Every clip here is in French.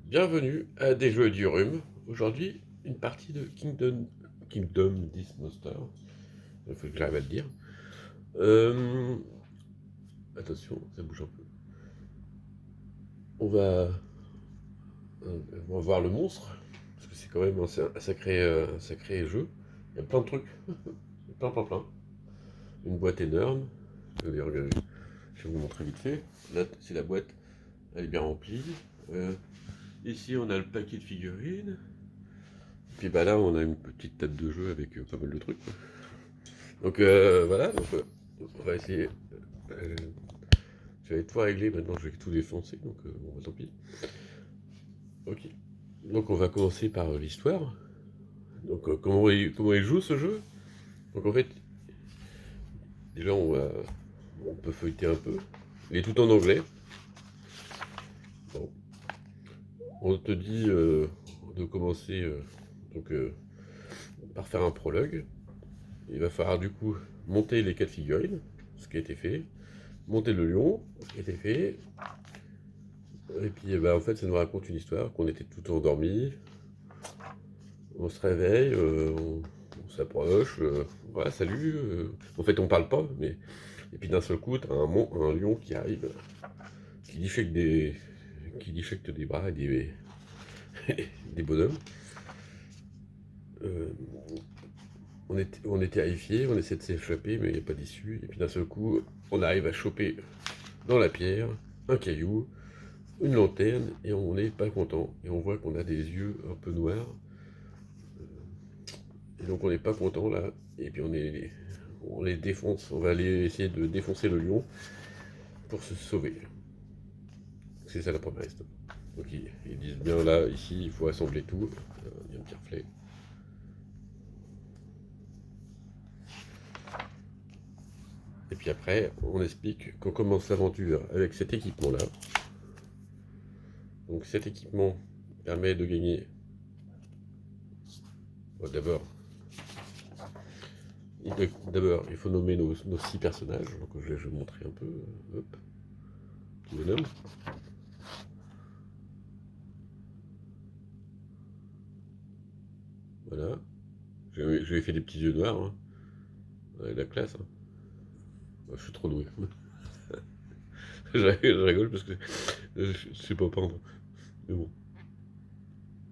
Bienvenue à des jeux du rhume. Aujourd'hui, une partie de Kingdom This Monster. Il faut que j'arrive à le dire. Euh, Attention, ça bouge un peu. On va, on va voir le monstre, parce que c'est quand même un sacré jeu. Il y a plein de trucs, plein. Une boîte énorme. Regardez, je vais vous montrer vite fait. Là, c'est la boîte, elle est bien remplie. Ici, on a le paquet de figurines. Puis bah là, on a une petite table de jeu avec pas mal de trucs. Donc voilà, on va essayer. euh, je vais tout régler maintenant, je vais tout défoncer, donc bon, bah, tant pis. Ok. Donc on va commencer par l'histoire. Donc comment il joue ce jeu? Donc en fait, déjà on peut feuilleter un peu. Il est tout en anglais. Bon. On te dit de commencer donc, par faire un prologue. Il va falloir du coup monter les 4 figurines, ce qui a été fait. Monter le lion, ce qui a été fait. Et puis bah, en fait ça nous raconte une histoire qu'on était tout endormis. On se réveille, on s'approche, voilà, salut. En fait, on parle pas, mais. Et puis d'un seul coup, t'as un lion qui arrive, qui déchiquette des bras et des bonhommes. Euh, on est terrifiés, on essaie de s'échapper, mais il n'y a pas d'issue. Et puis d'un seul coup, on arrive à choper dans la pierre un caillou, une lanterne, et on n'est pas content. Et on voit qu'on a des yeux un peu noirs. Et donc on n'est pas content là. Et puis on les défonce. On va aller essayer de défoncer le lion pour se sauver. C'est ça la première histoire. Donc ils disent bien là, ici, il faut assembler tout. Il y a un petit reflet. Et puis après, on explique qu'on commence l'aventure avec cet équipement-là. Donc cet équipement permet de gagner. Bon, d'abord, il faut nommer nos 6 personnages. Donc je vais vous montrer un peu. Hop, petit bonhomme. Voilà. Je lui ai fait des petits yeux noirs. Hein. Ouais, la classe. Hein. Je suis trop doué. Je rigole parce que je sais pas peindre. Mais bon.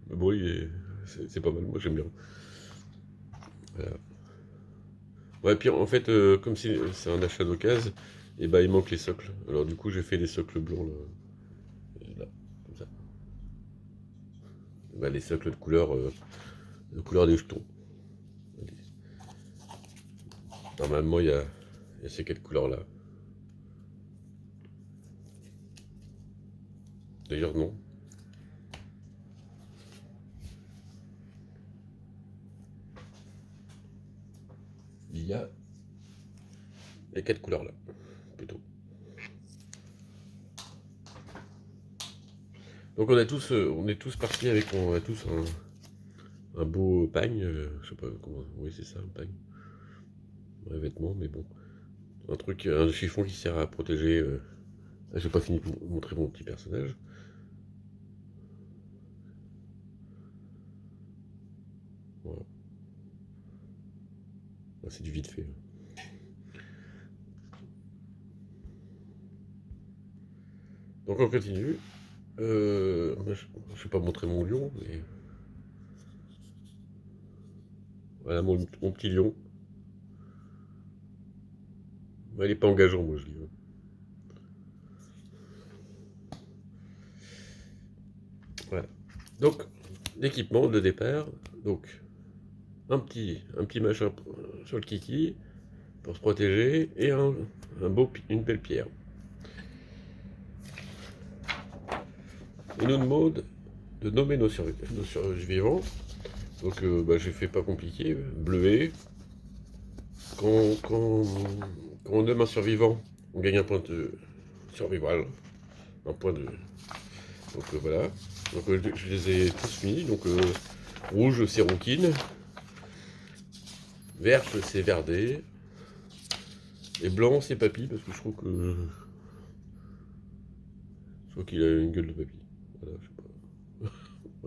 Mais bon, c'est pas mal. Moi, j'aime bien. Voilà. Ouais, puis en fait, comme c'est un achat d'occasion, et bah il manque les socles. Alors du coup, j'ai fait des socles blancs là, comme ça. Bah, les socles de couleur des jetons. Normalement, il y a ces 4 couleurs là. D'ailleurs, non. Il y a les 4 couleurs là, plutôt. Donc on est tous partis avec, on a tous un beau pagne, je sais pas comment, oui c'est ça, un pagne, un vêtement, mais bon, un chiffon qui sert à protéger. J'ai pas fini de vous montrer mon petit personnage. Voilà. C'est du vite fait. Donc on continue. Je vais pas montrer mon lion, mais voilà mon petit lion. Il est pas engageant, moi je dis. Voilà. Donc l'équipement de départ. Donc un petit machin sur le kiki pour se protéger et une belle pierre. Il nous demande de nommer nos survivants. Donc bah, j'ai fait pas compliqué, bleuet. Quand on nomme un survivant, on gagne un point de survival. Un point de. Donc voilà. Donc je les ai tous mis. Donc rouge c'est rouquine. Verte c'est verdé. Et blanc c'est papy parce que je trouve qu'il a une gueule de papy. Voilà, je sais pas.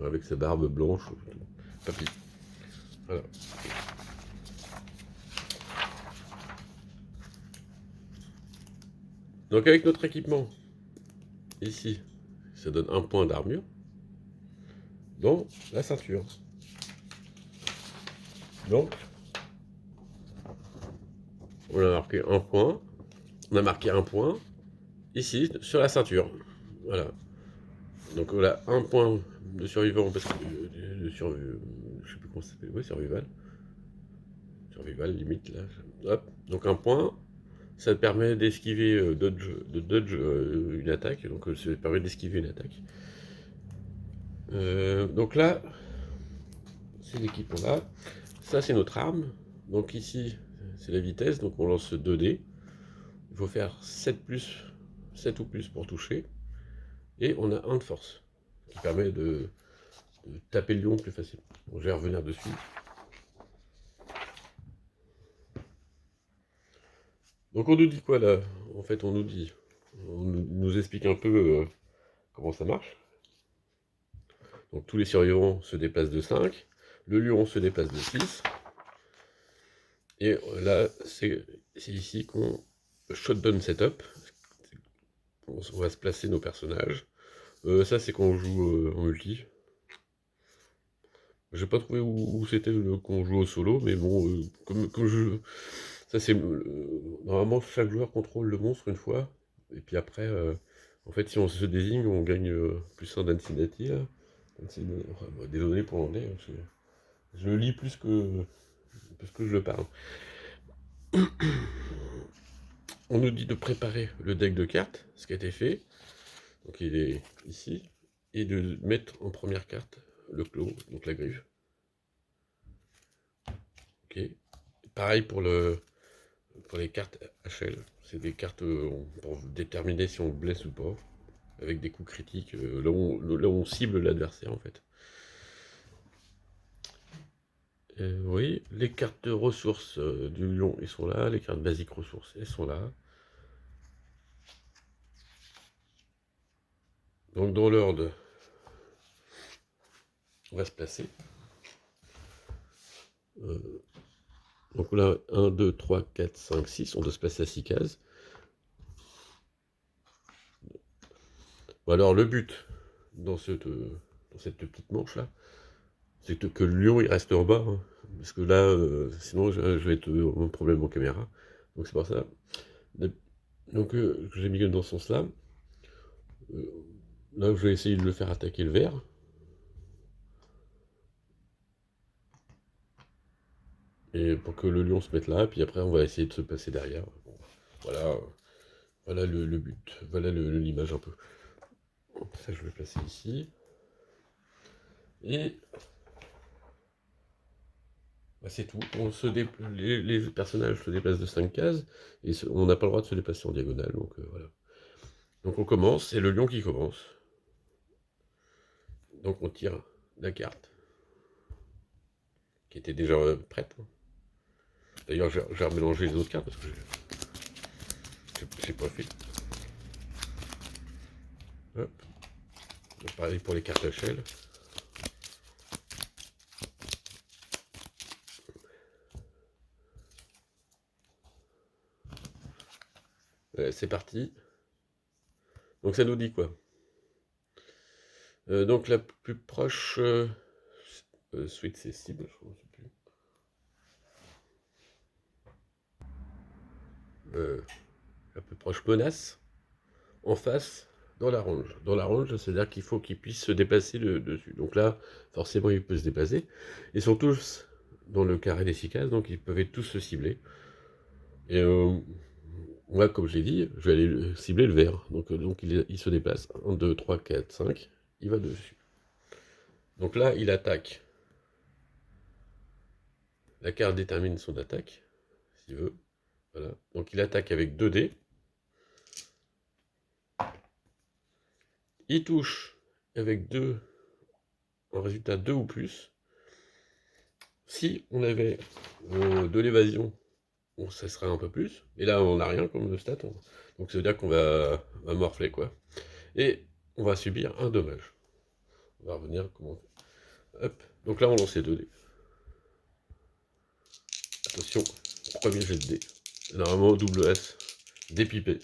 avec sa barbe blanche, papy. Voilà. Donc avec notre équipement, ici, ça donne 1 point d'armure dans la ceinture. Donc, on a marqué 1 point, on a marqué 1 point ici sur la ceinture. Voilà. Donc voilà, 1 point de survivant parce que je sais plus comment ça s'appelle, ouais, survival. Survival limite là. Hop. Donc 1 point. Ça te permet d'esquiver, de dodge une attaque, donc ça te permet d'esquiver une attaque. Donc là, c'est l'équipement là. Ça, c'est notre arme. Donc ici, c'est la vitesse, donc on lance 2 dés. Il faut faire 7 ou plus pour toucher. Et on a 1 de force, qui permet de taper le lion plus facilement. Donc je vais revenir dessus. Donc on nous dit quoi là? En fait, on nous explique un peu comment ça marche. Donc tous les survivants se déplacent de 5, le lion se déplace de 6, et là c'est ici qu'on shotgun setup, on va se placer nos personnages. Ça c'est quand on joue en multi. J'ai pas trouvé où c'était qu'on joue au solo, mais bon, comme je... Ça c'est... normalement chaque joueur contrôle le monstre une fois, et puis après, en fait si on se désigne, on gagne plus 1 d'Ancinati, là. Désolé pour l'anglais, hein, je le lis plus que je le parle. On nous dit de préparer le deck de cartes, ce qui a été fait. Donc il est ici. Et de mettre en première carte le clos, donc la griffe. Ok. Pareil pour les cartes HL. C'est des cartes pour déterminer si on blesse ou pas. Avec des coups critiques. Là où on cible l'adversaire en fait. Oui, les cartes de ressources du lion, elles sont là. Les cartes basiques ressources, elles sont là. Donc dans l'ordre, on va se placer. Donc là, 1, 2, 3, 4, 5, 6, on doit se placer à 6 cases. Bon, alors le but dans cette petite manche là, c'est que le lion il reste en bas, hein, parce que là, sinon je vais être un problème en caméra. Donc c'est pour ça. Donc j'ai mis dans ce sens là. Là je vais essayer de le faire attaquer le vert. Et pour que le lion se mette là, puis après on va essayer de se passer derrière. Bon, voilà, voilà le but, voilà l'image un peu. Ça je vais placer ici. Et bah, c'est tout. Les personnages se déplacent de 5 cases, et on n'a pas le droit de se déplacer en diagonale, donc voilà. Donc on commence, c'est le lion qui commence. Donc on tire la carte, qui était déjà prête. D'ailleurs j'ai remélangé les autres cartes, parce que j'ai pas fait. Hop. Donc, pareil pour les cartes HL. C'est parti. Donc ça nous dit quoi? Donc la plus proche... suite c'est cible, je ne sais plus. La plus proche menace, en face, dans la range. Dans la range, c'est-à-dire qu'il faut qu'il puisse se déplacer dessus. Donc là, forcément, il peut se déplacer. Ils sont tous dans le carré des 6 cases, donc ils peuvent tous se cibler. Et moi, comme je l'ai dit, je vais aller cibler le vert. Donc il se déplace. 1, 2, 3, 4, 5. Il va dessus. Donc là, il attaque. La carte détermine son attaque, s'il veut. Voilà. Donc il attaque avec 2 dés. Il touche avec un résultat 2 ou plus. Si on avait de l'évasion, ça serait un peu plus. Et là, on n'a rien comme stat. Donc ça veut dire qu'on va morfler, quoi. Et on va subir un dommage. On va revenir comment. Hop. Donc là, on lance les 2 dés. Attention, premier jet de dés. Normalement, double S, dépipé.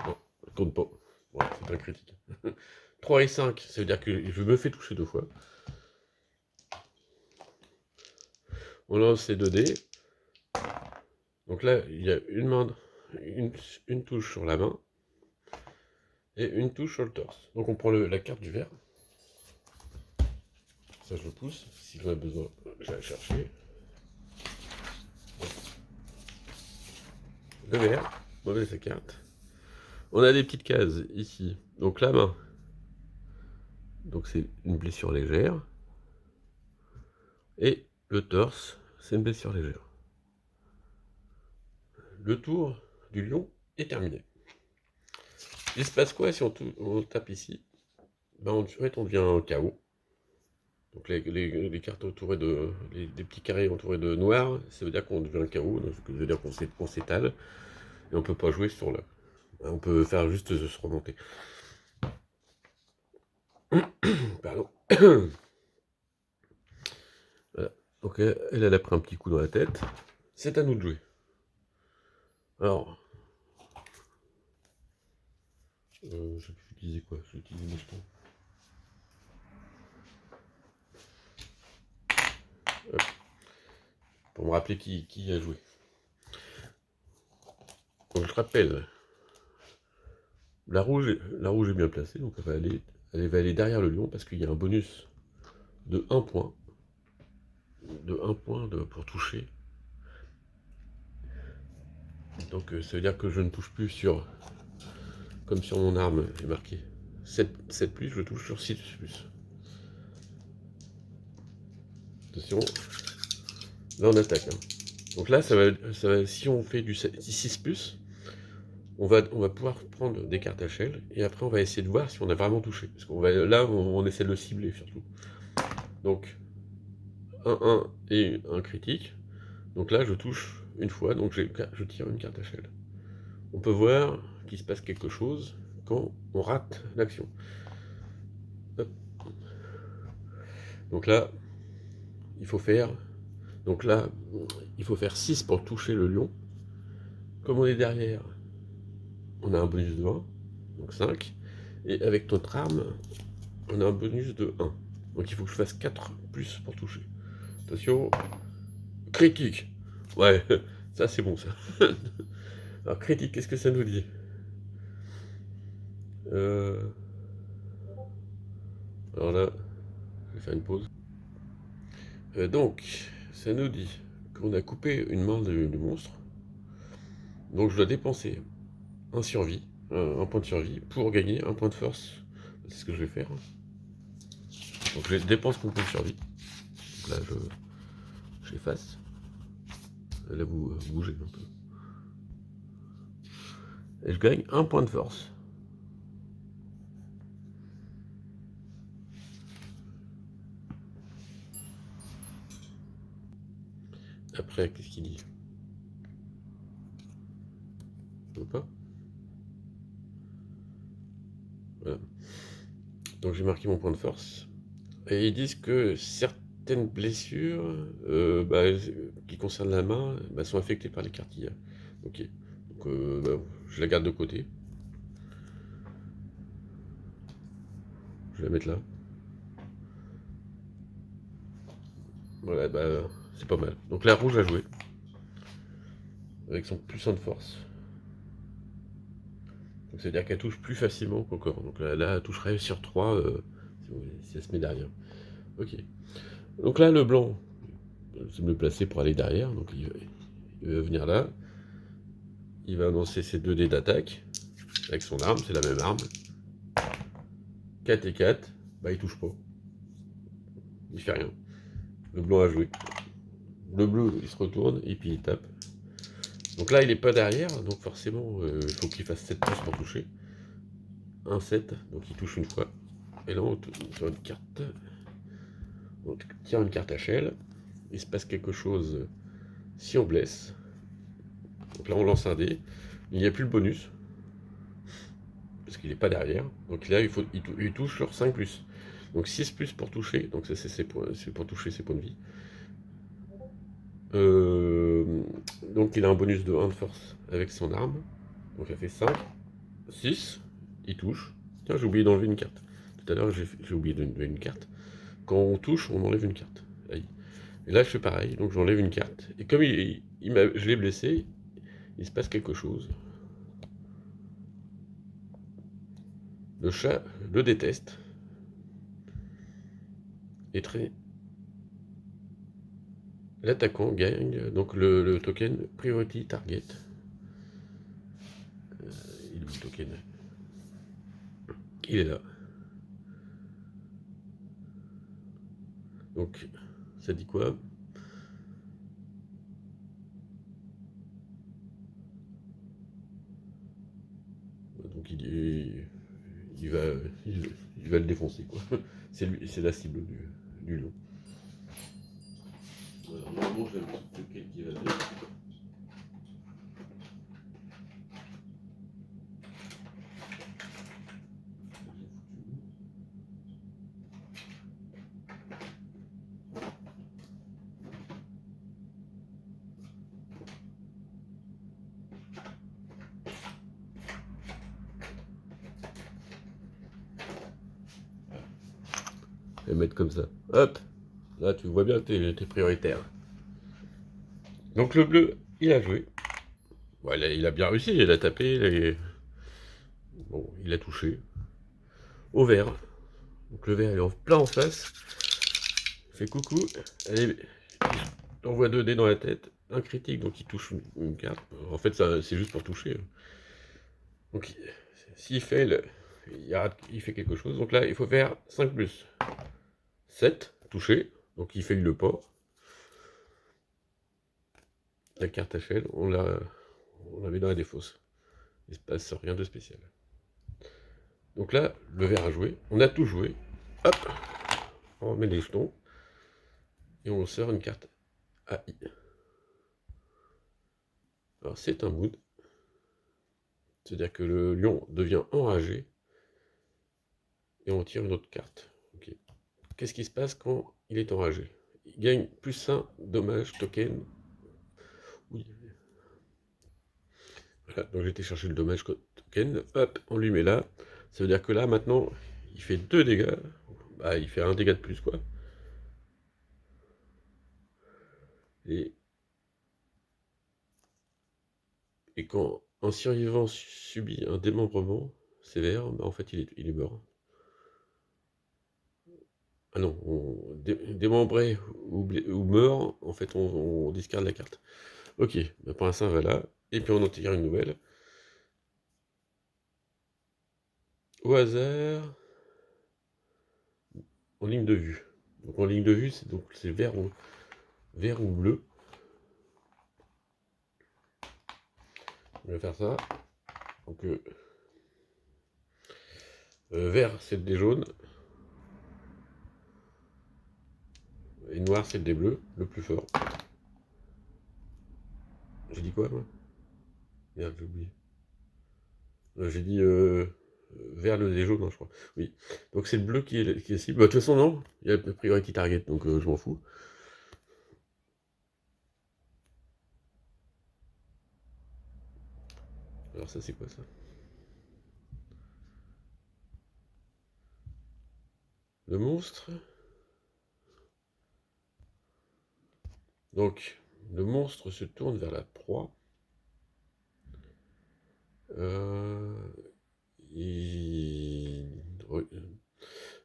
Non, ça compte pas. Ouais, c'est pas critique. 3 et 5, ça veut dire que je me fais toucher 2 fois. On lance les 2 dés. Donc là, il y a une main, une touche sur la main et une touche sur le torse. Donc on prend la carte du vert. Ça, je le pousse. Si j'en ai besoin, je vais la chercher. Le vert, mauvaise carte. On a des petites cases ici. Donc la main. Donc c'est une blessure légère. Et le torse, c'est une blessure légère. Le tour du lion est terminé. Il se passe quoi si on tape ici? Ben, en fait, on devient un chaos. Donc les cartes entourées des petits carrés entourés de noir, ça veut dire qu'on devient un chaos, donc ça veut dire qu'on s'étale, et on peut pas jouer sur là. On peut faire juste se remonter. Pardon. Voilà. Donc elle a pris un petit coup dans la tête. C'est à nous de jouer. Alors, je vais utiliser quoi? Je vais utiliser mes jetons. Hop. Pour me rappeler qui a joué. Donc je rappelle, la rouge est bien placée, donc elle va aller derrière le lion parce qu'il y a un bonus de 1 point. Pour toucher. Donc ça veut dire que je ne touche plus sur, comme sur mon arme, j'ai marqué 7 plus, je touche sur 6 plus. Attention, là on attaque. Hein. Donc là, si on fait du 6 plus, on va pouvoir prendre des cartes HL, et après on va essayer de voir si on a vraiment touché. Parce qu'on va, là, on essaie de le cibler surtout. Donc, 1-1 et un critique. Donc là, je touche une fois, donc je tire une carte HL. On peut voir qu'il se passe quelque chose quand on rate l'action. Donc là, il faut faire... Donc là, il faut faire 6 pour toucher le lion. Comme on est derrière, on a un bonus de 1, donc 5. Et avec notre arme, on a un bonus de 1. Donc il faut que je fasse 4 plus pour toucher. Attention, critique. Ouais, ça c'est bon ça. Alors critique, qu'est-ce que ça nous dit? Alors là, je vais faire une pause. Donc, ça nous dit qu'on a coupé une main du monstre. Donc je dois dépenser un point de survie, pour gagner un point de force. C'est ce que je vais faire. Donc je dépense mon point de survie. Donc là, j'efface. Là, vous bougez un peu. Et je gagne un point de force. Après, qu'est-ce qu'il dit? Je veux pas. Voilà. Donc j'ai marqué mon point de force. Et ils disent que certaines blessures qui concernent la main sont affectées par les cartilles. Ok. Donc je la garde de côté. Je vais la mettre là. Voilà, c'est pas mal. Donc la rouge a joué. Avec son plus 1 de force. Donc c'est-à-dire qu'elle touche plus facilement qu'encore. Donc là, elle toucherait sur 3 si elle se met derrière. Ok. Donc là, le blanc, je vais me placer pour aller derrière. Donc il va venir là. Il va annoncer ses 2 dés d'attaque. Avec son arme, c'est la même arme. 4 et 4. Il touche pas. Il fait rien. Le blanc a joué. Le bleu, il se retourne et puis il tape. Donc là, il n'est pas derrière, donc forcément, il faut qu'il fasse 7 pouces pour toucher. Un 7, donc il touche une fois. Et là, on tire une carte. On tire une carte HL. Il se passe quelque chose si on blesse. Donc là, on lance un dé. Il n'y a plus le bonus. Parce qu'il n'est pas derrière. Donc là, il touche sur 5+. Donc 6 plus pour toucher, donc ça c'est pour toucher ses points de vie. Donc il a un bonus de 1 de force avec son arme. Donc ça fait 5, 6, il touche. Tiens, j'ai oublié d'enlever une carte. Tout à l'heure j'ai oublié d'enlever une carte. Quand on touche, on enlève une carte. Aïe. Et là je fais pareil, donc j'enlève une carte. Et comme je l'ai blessé, il se passe quelque chose. Le chat le déteste. Et très... L'attaquant gagne donc le token Priority Target. Il est où le token? Il est là. Donc ça dit quoi? Donc il va, il va le défoncer, quoi. C'est la cible du lion. Voilà, normalement j'ai un petit token qui va avec. Je vais mettre comme ça. Hop. Là tu vois bien, t'es prioritaire. Donc le bleu, il a joué. Voilà, il a bien réussi, il a tapé, bon, il a touché. Au vert. Donc le vert il est plein en face. Il fait coucou. Allez, il envoie 2 dés dans la tête. Un critique, donc il touche une carte. En fait, c'est juste pour toucher. Donc s'il fait il fait quelque chose. Donc là, il faut faire 5 plus 7, touché. Donc il fait le port. La carte HL, on la met dans la défausse. Il se passe rien de spécial. Donc là, le vert a joué. On a tout joué. Hop, on remet les jetons. Et on sort une carte AI. Alors c'est un mood. C'est-à-dire que le lion devient enragé. Et on tire une autre carte. Okay. Qu'est-ce qui se passe quand il est enragé? Il gagne plus 1 dommage token. Oui. Voilà, donc j'ai été chercher le dommage token. Hop, on lui met là. Ça veut dire que là, maintenant, il fait 2 dégâts. Bah, il fait 1 dégât de plus, quoi. Et quand un survivant subit un démembrement sévère, bah, en fait, il est mort. Ah non, démembré ou meurt, en fait, on discarde la carte. Ok, bah pour l'instant, voilà. Et puis on en tire une nouvelle. Au hasard, en ligne de vue. Donc en ligne de vue, c'est vert ou bleu. On va faire ça. Donc vert, c'est le dé jaune. Et noir, c'est le dé bleu, le plus fort. J'ai dit quoi, moi? Merde, j'ai oublié. J'ai dit vert, le dé jaune, non, je crois. Oui. Donc c'est le bleu qui est cible. Bah, de toute façon, non. Il y a priority target, donc je m'en fous. Alors ça, c'est quoi, ça? Le monstre. Donc, le monstre se tourne vers la proie.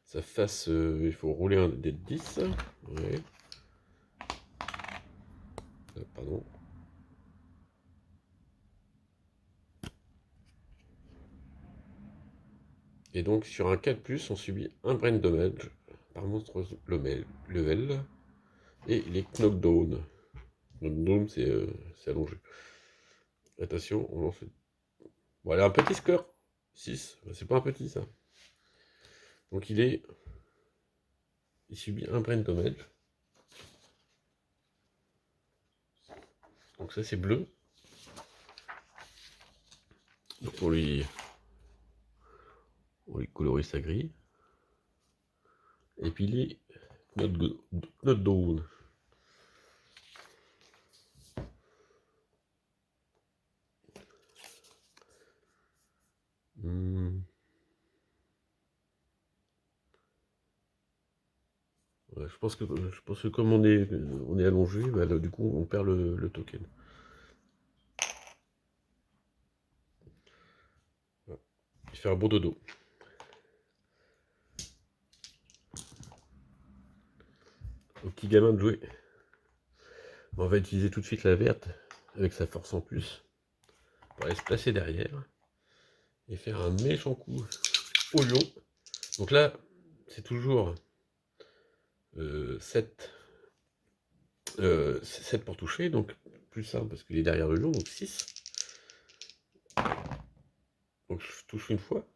Sa face, il faut rouler un dé de 10. Ouais. Pardon. Et donc, sur un 4+, on subit un brain damage par monstre level. Et il est knockdown. Knockdown, c'est allongé. Attention, on lance. Bon, elle a un petit score. 6. C'est pas un petit, ça. Donc, il subit un brain damage. Donc ça, c'est bleu. Donc on lui colorise sa grille. Et puis les notes down. Ouais, je pense que comme on est allongé, bah, là, du coup on perd le token. Voilà. Il fait un bon dodo. Au petit gamin de jouer. On va utiliser tout de suite la verte avec sa force en plus pour aller se placer derrière et faire un méchant coup au lion. Donc là, c'est toujours 7 pour toucher, donc plus simple parce qu'il est derrière le lion, donc 6. Donc je touche une fois.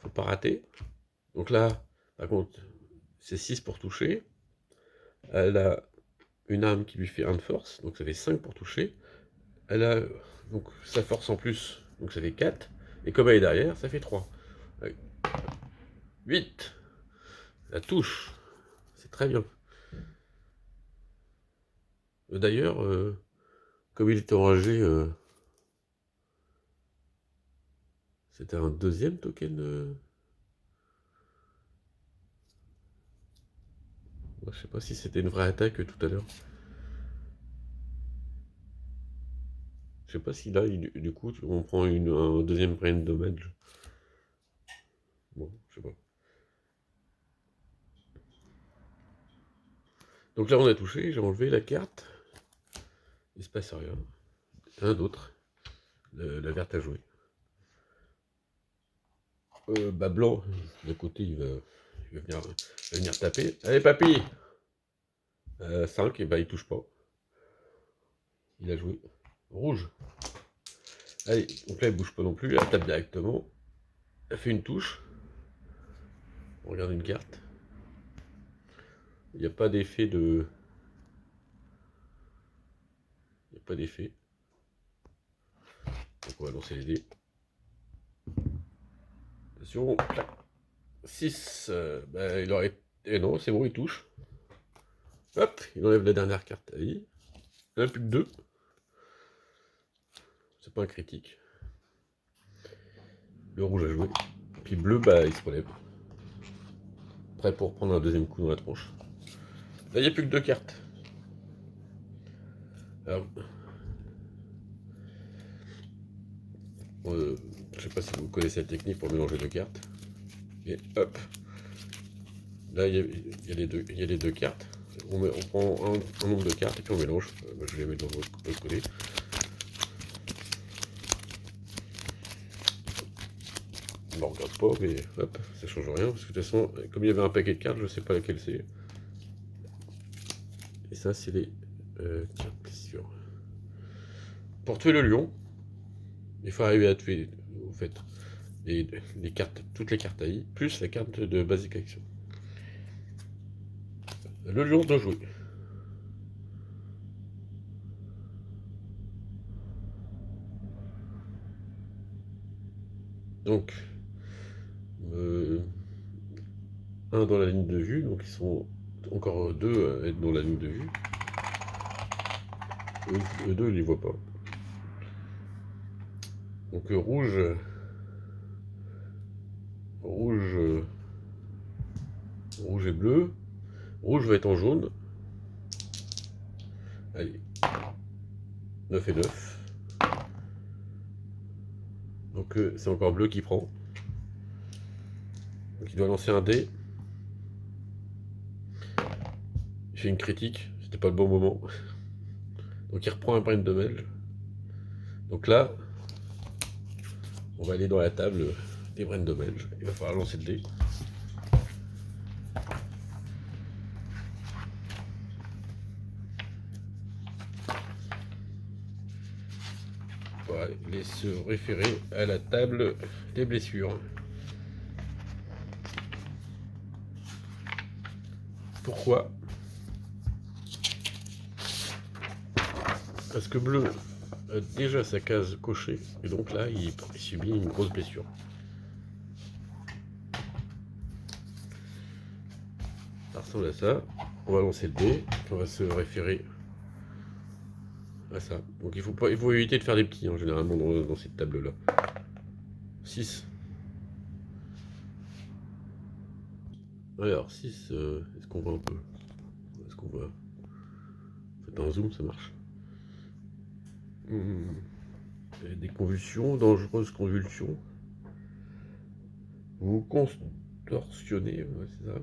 Faut pas rater. Donc là, par contre, c'est 6 pour toucher. Elle a une arme qui lui fait 1 de force, donc ça fait 5 pour toucher. Elle a donc sa force en plus, donc ça fait 4. Et comme elle est derrière, ça fait 3. 8. La touche. C'est très bien. D'ailleurs, comme il était enragé, c'était un deuxième token. Je sais pas si c'était une vraie attaque tout à l'heure. Je sais pas si là, du coup, on prend un deuxième brain damage. Bon, je sais pas. Donc là, on a touché, j'ai enlevé la carte. Il se passe rien. Un autre. La verte à jouer. Bah blanc, de côté, il va venir taper. Allez, papy 5, et bah il touche pas. Il a joué. Rouge. Allez, donc là, il bouge pas non plus. Elle tape directement. Elle fait une touche. On regarde une carte. Il n'y a pas d'effet de... Il n'y a pas d'effet. Donc on va lancer les dés. Attention. 6. Bah, il aurait... Et non, c'est bon, il touche. Hop, il enlève la dernière carte. Allez. Il n'y en a plus que 2. C'est pas un critique. Le rouge a joué. Puis bleu, bah, il se relève. Prêt pour prendre un deuxième coup dans la tronche. Là, il n'y a plus que 2 cartes. Alors, je sais pas si vous connaissez la technique pour mélanger 2 cartes. Et hop. Là, il y a les deux cartes. On prend un nombre de cartes et puis on mélange. Je vais les mettre dans votre côté. On ne regarde pas, mais hop, ça change rien. Parce que de toute façon, comme il y avait un paquet de cartes, je ne sais pas laquelle c'est. Et ça, c'est les cartes blessures. Pour tuer le lion, il faut arriver à tuer, en fait, les cartes, toutes les cartes AI, plus la carte de basic action. Le lion doit jouer. Donc, un dans la ligne de vue, donc ils sont encore 2 à être dans la ligne de vue. Eux deux, ils les voient pas. Donc rouge, rouge et bleu. Rouge va être en jaune. Allez. 9 et 9. Donc c'est encore bleu qui prend. Donc il doit lancer un dé. Il fait une critique. C'était pas le bon moment. Donc il reprend un brain de damage. Donc là, on va aller dans la table des brain damage. Il va falloir lancer le dé. Voilà, il va se référer à la table des blessures. Pourquoi? Parce que bleu a déjà sa case cochée, et donc là, il subit une grosse blessure. Ça ressemble à ça. On va lancer le dé, puis on va se référer à ça. Donc il faut éviter de faire des petits, hein, généralement, dans cette table-là. 6. Alors, 6, est-ce qu'on voit un peu? Est-ce qu'on voit? Faites un zoom, ça marche. Des convulsions, dangereuses convulsions. Vous contorsionnez, ouais, c'est ça.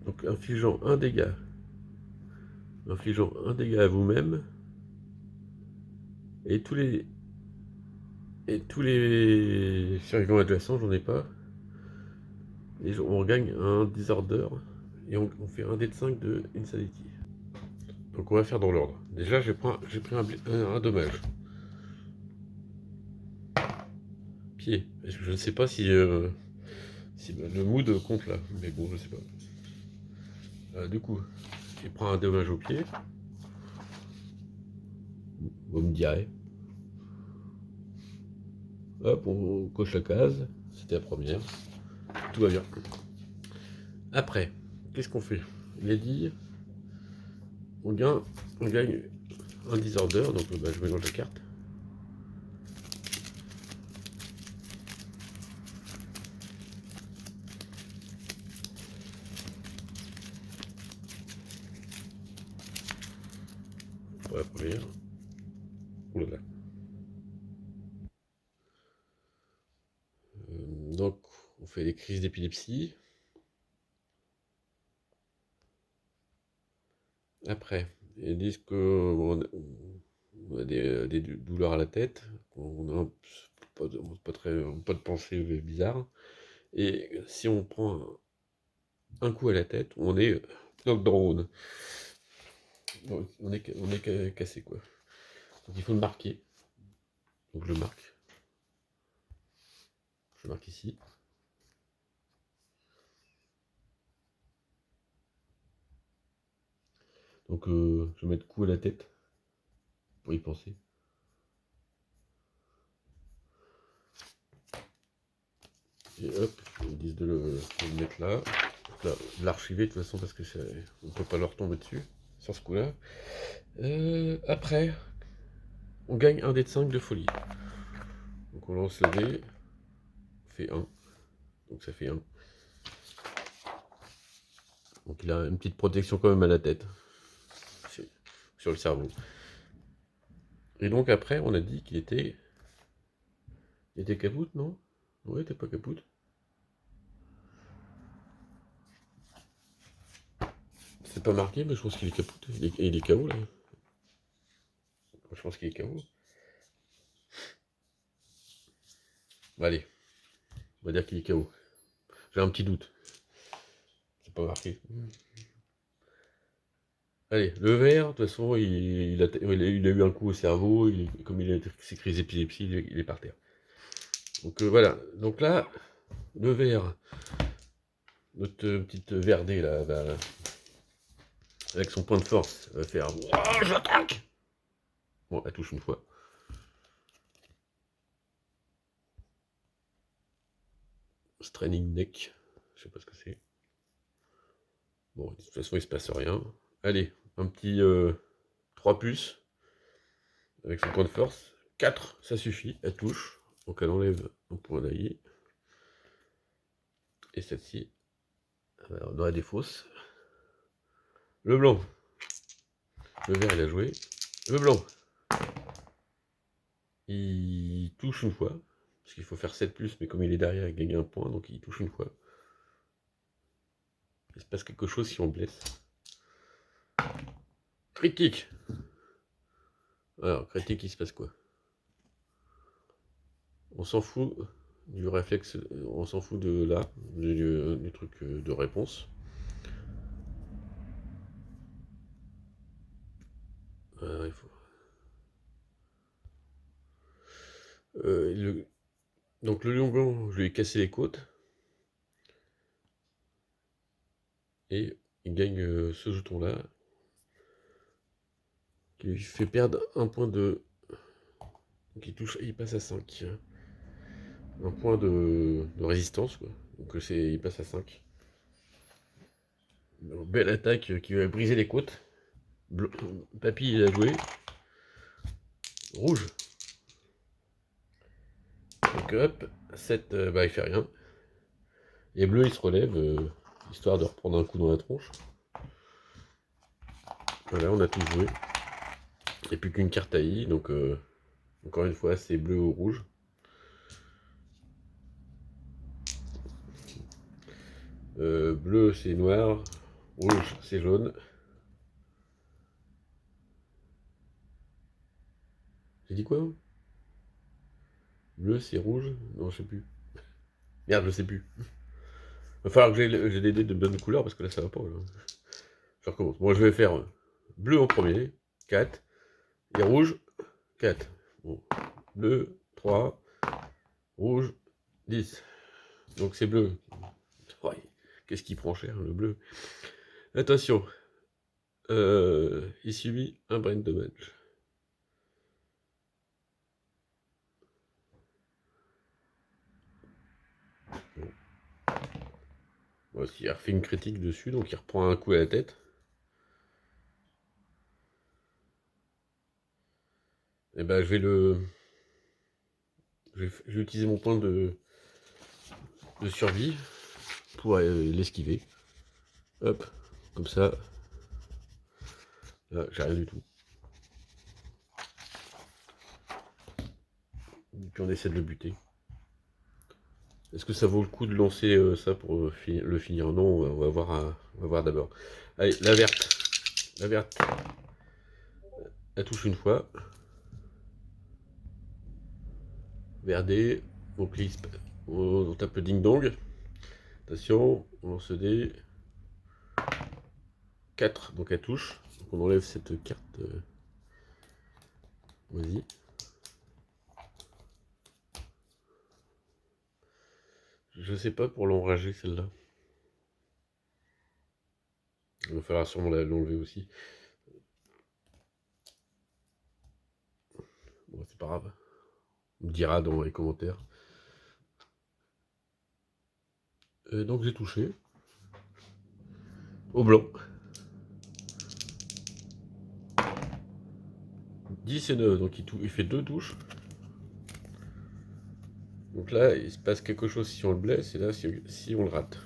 Donc, infligeant un dégât. Infligeant un dégât à vous-même. Et tous les survivants adjacents, j'en ai pas. Et on gagne un disorder. Et on fait un dé de 5 de Insanity. Donc on va faire dans l'ordre. Déjà j'ai pris un dommage. Pied. Je ne sais pas si le mood compte là. Mais bon, je sais pas. Du coup, il prend un dommage au pied. Vous me direz. Hop, on coche la case. C'était la première. Tout va bien. Après, qu'est-ce qu'on fait? Il a dit, on gagne un disorder, donc bah, je mélange la carte. Pour la première. Oulala. Donc, on fait des crises d'épilepsie. Après, ils disent qu'on a des douleurs à la tête, on a pas de pensée bizarre. Et si on prend un coup à la tête, on est knockdown. On est cassé, quoi. Donc il faut le marquer. Donc je le marque. Je le marque ici. Donc je vais mettre coup à la tête pour y penser. Et hop, ils disent de le mettre là. De l'archiver de toute façon parce que on ne peut pas leur tomber dessus sur ce coup-là. Après, on gagne un dé de 5 de folie. Donc on lance le dé, on fait 1. Donc ça fait 1. Donc il a une petite protection quand même à la tête. Sur le cerveau. Et donc après, on a dit qu'il était... Il était capoute, non? Oui, il était pas capoute. C'est pas marqué, mais je pense qu'il est capoute. Il est KO, là. Je pense qu'il est KO. Bah, allez, on va dire qu'il est KO. J'ai un petit doute. C'est pas marqué. Allez, le vert, de toute façon, il a eu un coup au cerveau. Comme il a ses crises d'épilepsie, il est par terre. Donc voilà. Donc là, le vert, notre petite verdée là, avec son point de force, va faire oh, j'attaque. Bon, elle touche une fois. Straining neck, je sais pas ce que c'est. Bon, de toute façon, il se passe rien. Allez, un petit 3 puces avec son point de force. 4, ça suffit, elle touche. Donc elle enlève un point d'AI. Et celle-ci, on aurait des fausses. Le blanc. Le vert, il a joué. Le blanc. Il touche une fois. Parce qu'il faut faire 7 plus, mais comme il est derrière, il gagne un point, donc il touche une fois. Il se passe quelque chose si on blesse. Critique. Alors, critique, il se passe quoi? On s'en fout du réflexe, on s'en fout de là, du truc de réponse. Il faut... Donc le lion blanc, je lui ai cassé les côtes. Et il gagne ce jeton-là, qui lui fait perdre un point de... Donc il passe à 5. un point de résistance, quoi. Donc il passe à 5. Donc, belle attaque qui va briser les côtes. Papy il a joué. Rouge. Donc hop, 7, bah il fait rien. Et bleu il se relève, histoire de reprendre un coup dans la tronche. Voilà, on a tout joué. Il n'y a plus qu'une carte à I, donc encore une fois c'est bleu ou rouge. Bleu c'est noir, rouge c'est jaune. J'ai dit quoi? Bleu c'est rouge? Non, je sais plus. Merde, je sais plus. Il va falloir que j'ai des dés de bonne couleur parce que là ça va pas. Là. Je recommence. Moi je vais faire bleu en premier, 4. Et rouge, 4. Bon. Bleu, 3. Rouge, 10. Donc c'est bleu. Ouais. Qu'est-ce qui prend cher, le bleu? Attention. Il subit un brain damage. Bon. Bon, il a refait une critique dessus, donc il reprend un coup à la tête. Et ben je vais le. Je vais utiliser mon point de survie pour l'esquiver. Hop, comme ça. Là, j'ai rien du tout. Et puis on essaie de le buter. Est-ce que ça vaut le coup de lancer ça pour le finir? Non, on va voir d'abord. Allez, la verte. La verte. Elle touche une fois. Verdé. Donc on tape le ding-dong. Attention, on lance le dé. 4, donc elle touche. Donc on enlève cette carte. Vas-y. Je sais pas pour l'enrager celle-là. Il va falloir sûrement l'enlever aussi. Bon, c'est pas grave. On me dira dans les commentaires. Donc j'ai touché. Au blanc. 10 et 9, donc il fait 2 touches. Donc là, il se passe quelque chose si on le blesse, et là, si on le rate.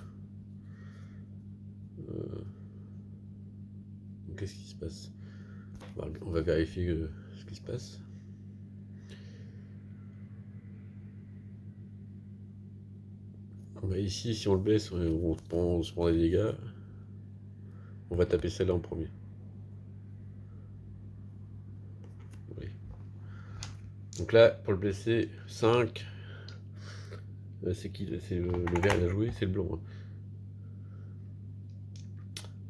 Qu'est-ce qui se passe? On va vérifier ce qui se passe. Ici, si on le blesse, on se prend des dégâts. On va taper celle-là en premier. Oui. Donc là, pour le blesser, 5. C'est qui? C'est le vert, il a joué, c'est le blanc. Hein.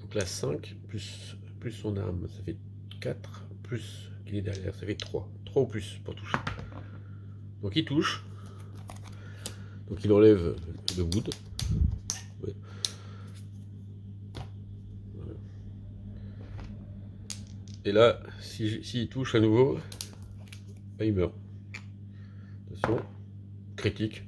Donc là, 5 plus son arme, ça fait 4. Plus qu'il est derrière, ça fait 3. 3 ou plus pour toucher. Donc il touche. Donc il enlève le wood. Ouais. Voilà. Et là, s'il touche à nouveau, bah, il meurt. Attention, critique.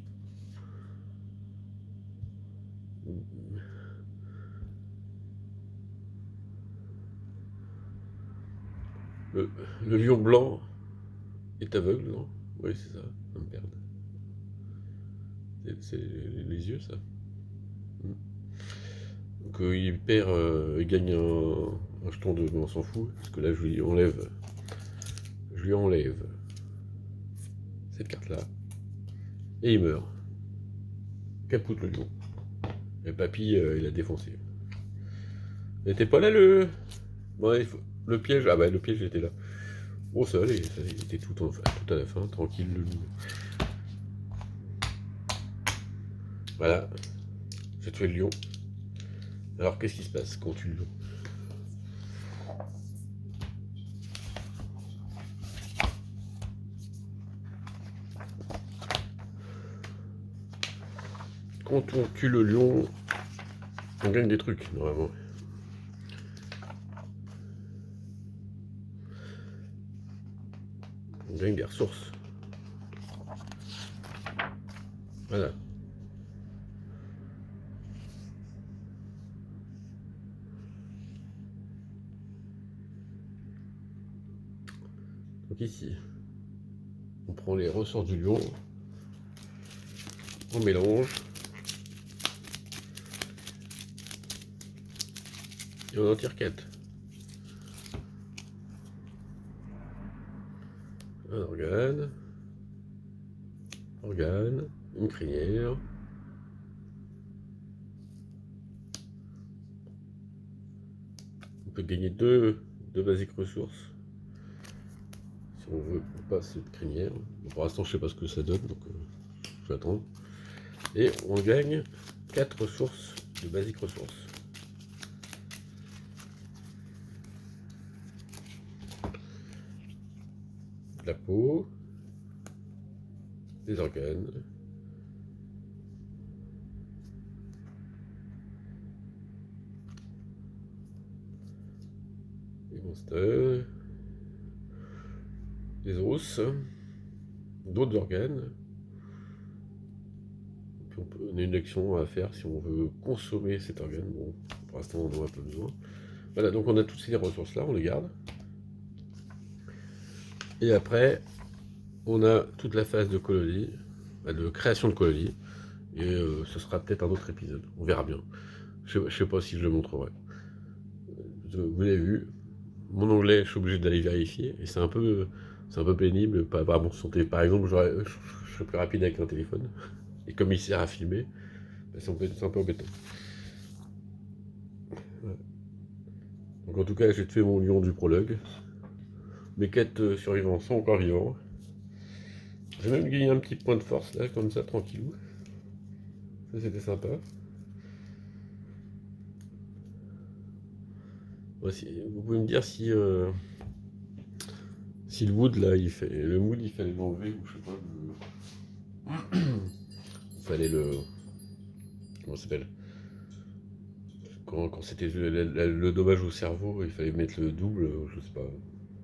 Le lion blanc est aveugle, non? Oui, c'est ça. Oh, merde. C'est les yeux, ça. Donc il perd, il gagne un jeton de... On s'en fout, parce que là je lui enlève cette carte-là. Et il meurt. Capoute le lion. Et papy, il a défoncé. Il était pas là le... Bon, le piège, ah bah le piège était là. Bon ça allait, il était tout à la fin, tranquille le loup. Voilà, j'ai tué le lion. Alors qu'est-ce qui se passe quand tu le lion? Quand on tue le lion, on gagne des trucs normalement. On gagne des ressources. Voilà. Donc ici, on prend les ressorts du lion, on mélange, et on en tire 4. Un organe, une crinière, on peut gagner deux basiques ressources si on veut pas cette crinière. Bon, pour l'instant je sais pas ce que ça donne, donc je vais attendre. Et on gagne 4 ressources de basiques ressources. La peau, des organes, des monsters, des os, d'autres organes. Puis on a une action à faire si on veut consommer cet organe. Bon, pour l'instant on n'en a pas besoin. Voilà, donc on a toutes ces ressources là, on les garde. Et après, on a toute la phase de colonie, de création de colonie. Et ce sera peut-être un autre épisode, on verra bien. Je sais pas si je le montrerai. Vous l'avez vu, mon anglais, je suis obligé d'aller vérifier, et c'est un peu pénible, pas vraiment santé. Par exemple, je serais plus rapide avec un téléphone, et comme il sert à filmer, c'est un peu embêtant. Ouais. Donc en tout cas, j'ai tué mon lion du prologue. Mes 4 survivants sont encore vivants. J'ai même gagné un petit point de force là, comme ça, tranquillou. Ça c'était sympa. Voici, vous pouvez me dire si le wood là, il fallait l'enlever ou je sais pas. Il fallait le. Comment ça s'appelle? Quand c'était le dommage au cerveau, il fallait mettre le double, je sais pas.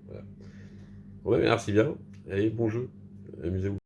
Voilà. Ouais, merci bien. Allez, bon jeu. Amusez-vous.